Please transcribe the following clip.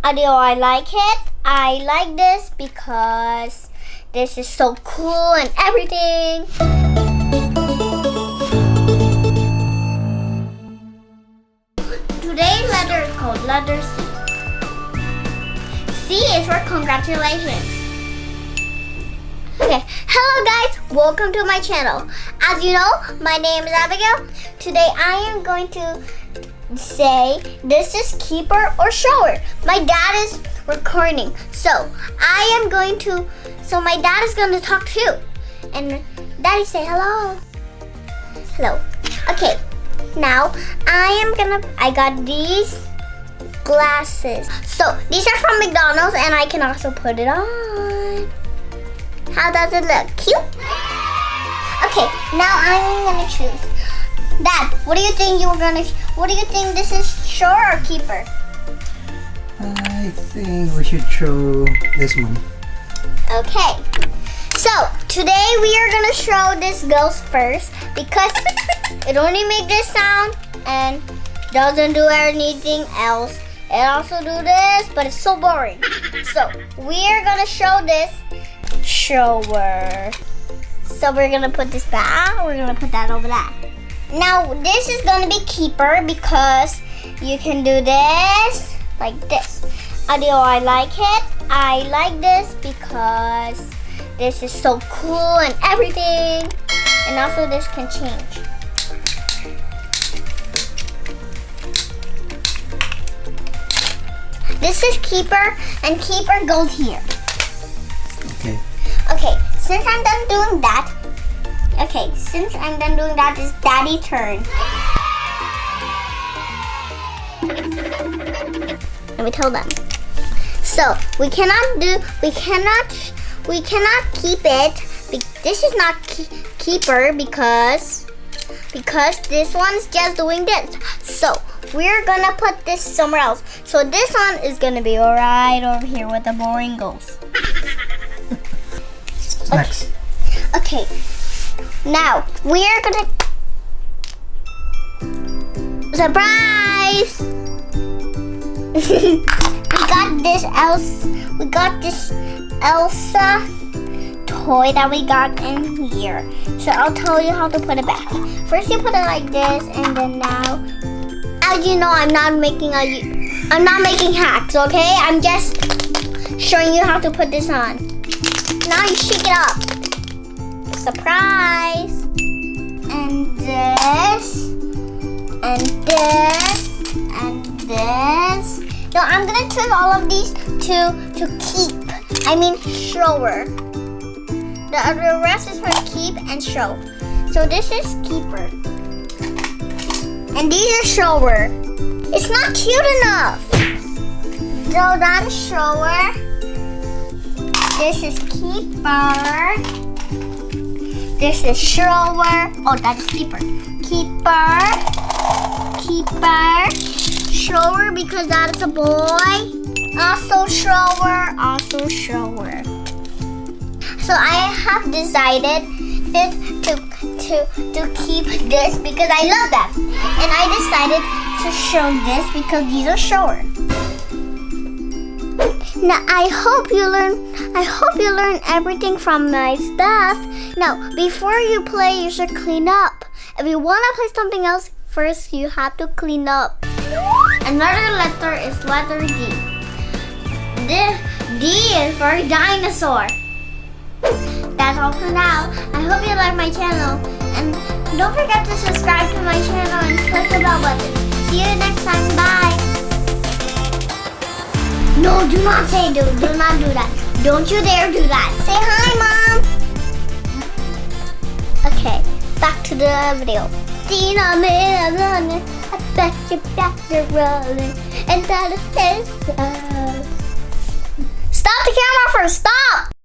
Audio, I like it. I like this because this is so cool and everything. Today's letter is called letter C. C is for congratulations. Okay, hello guys, welcome to my channel. As you know, my name is Abigail. Today I am going to say this is keeper or shower. My dad is recording, so my dad is going to talk too. And Daddy, say hello. Hello. Okay, now I got these glasses. So these are from McDonald's and I can also put it on. How does it look? Cute? Okay, now I'm gonna choose. Dad, what do you think this is, shower or keeper? I think we should show this one. Okay. So today we are gonna show this ghost first because it only makes this sound and doesn't do anything else. It also do this, but it's so boring. So we are gonna show this shower. So we're gonna put this back. We're gonna put that over there. Now this is gonna be keeper because you can do this like this. Audio, I like it. I like this because this is so cool and everything. And also this can change. This is keeper and keeper goes here. Okay. Okay, since I'm done doing that, it's Daddy's turn. Let me tell them. So we cannot keep it. This is not keeper because this one's just doing this. So we're gonna put this somewhere else. So this one is gonna be right over here with the boring ghost. Next. Okay. Now we are gonna surprise. We got this Elsa toy that we got in here. So I'll tell you how to put it back. First you put it like this, and then now, as you know, I'm not making hacks, okay? I'm just showing you how to put this on. Now you shake it up. Surprise! And this, and this, and this. No, I'm gonna choose all of these to keep. I mean shower. The rest is for keep and show. So this is keeper. And these are shower. It's not cute enough. So that is shower. This is keeper. This is shower. Oh, that is keeper. Keeper. Shower because that is a boy. Also shower. So I have decided to keep this because I love them. And I decided to show this because these are shower. Now I hope you learn everything from my stuff. Now before you play, you should clean up. If you wanna play something else, first you have to clean up. Another letter is letter D. The D is for dinosaur. That's all for now. I hope you like my channel. And don't forget to subscribe to my channel and click the bell button. See you next time. Bye. No, do not say do not do that. Don't you dare do that. Say hi, Mom. Okay, back to the video. I bet you back to rolling. And that is so. Stop the camera first. Stop.